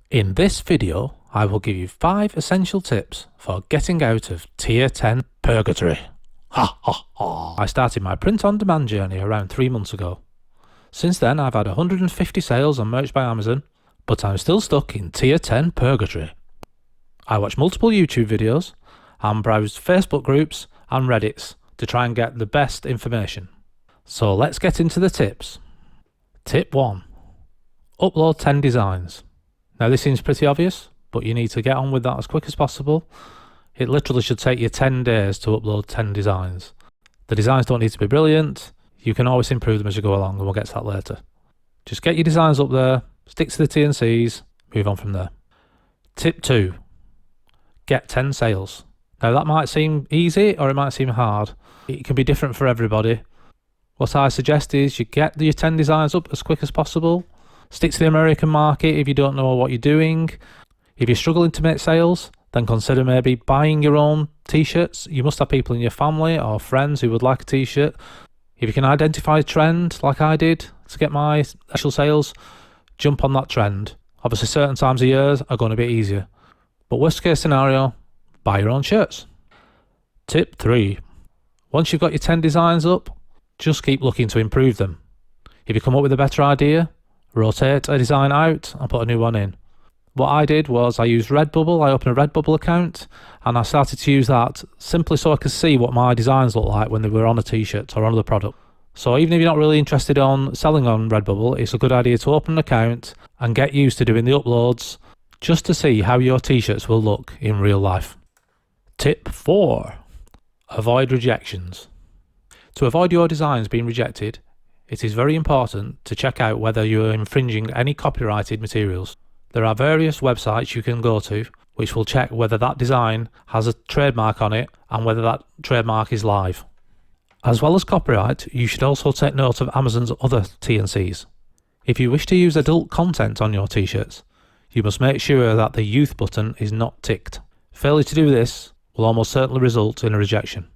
In this video, I will give you 5 essential tips for getting out of Tier 10 purgatory. Ha ha ha! I started my print-on-demand journey around 3 months ago. Since then, I've had 150 sales on merch by Amazon, but I'm still stuck in Tier 10 purgatory. I watch multiple YouTube videos and browse Facebook groups and Reddits to try and get the best information. So let's get into the tips. Tip 1. Upload 10 designs. Now this seems pretty obvious, but you need to get on with that as quick as possible. It literally should take you 10 days to upload 10 designs. The designs don't need to be brilliant. You can always improve them as you go along, and we'll get to that later. Just get your designs up there, stick to the T&Cs, move on from there. Tip 2. Get 10 sales. Now that might seem easy or it might seem hard. It can be different for everybody. What I suggest is you get your 10 designs up as quick as possible. Stick to the American market if you don't know what you're doing. If you're struggling to make sales, then consider maybe buying your own t-shirts. You must have people in your family or friends who would like a t-shirt. If you can identify a trend like I did to get my initial sales, jump on that trend. Obviously certain times of years are going to be easier. But worst case scenario, buy your own shirts. Tip 3. Once you've got your 10 designs up, just keep looking to improve them. If you come up with a better idea, rotate a design out and put a new one in. What I did was I used Redbubble. I opened a Redbubble account and I started to use that simply so I could see what my designs look like when they were on a t-shirt or on another product. So even if you're not really interested on selling on Redbubble, it's a good idea to open an account and get used to doing the uploads just to see how your t-shirts will look in real life. Tip 4. Avoid rejections. To avoid your designs being rejected, it is very important to check out whether you are infringing any copyrighted materials. There are various websites you can go to which will check whether that design has a trademark on it and whether that trademark is live. As well as copyright, you should also take note of Amazon's other T&Cs. If you wish to use adult content on your t-shirts, you must make sure that the youth button is not ticked. Failure to do this will almost certainly result in a rejection.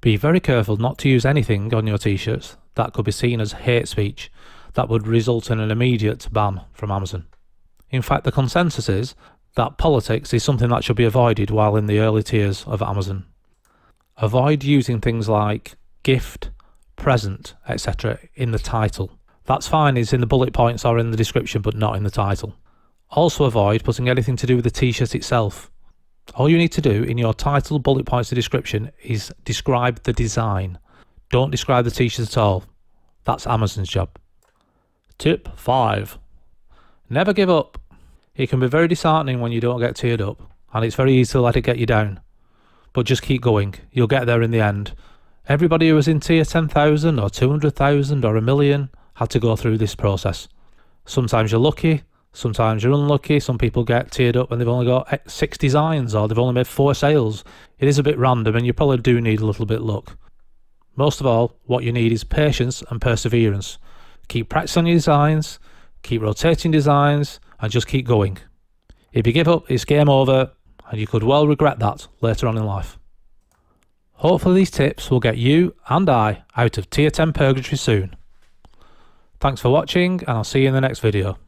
Be very careful not to use anything on your t-shirts that could be seen as hate speech that would result in an immediate ban from Amazon. In fact, the consensus is that politics is something that should be avoided while in the early tiers of Amazon. Avoid using things like gift, present, etc. in the title. That's fine, it's in the bullet points or in the description, but not in the title. Also avoid putting anything to do with the t-shirt itself. All you need to do in your title, bullet points, and description is describe the design. Don't describe the t-shirt at all. That's Amazon's job. Tip 5. Never give up. It can be very disheartening when you don't get tiered up, and it's very easy to let it get you down. But just keep going. You'll get there in the end. Everybody who was in tier 10,000 or 200,000 or 1 million had to go through this process. Sometimes you're lucky, sometimes you're unlucky. Some people get tiered up when they've only got 6 designs or they've only made 4 sales. It is a bit random and you probably do need a little bit of luck. Most of all, what you need is patience and perseverance. Keep practicing on your designs, keep rotating designs, and just keep going. If you give up, it's game over, and you could well regret that later on in life. Hopefully these tips will get you and I out of Tier 10 purgatory soon. Thanks for watching, and I'll see you in the next video.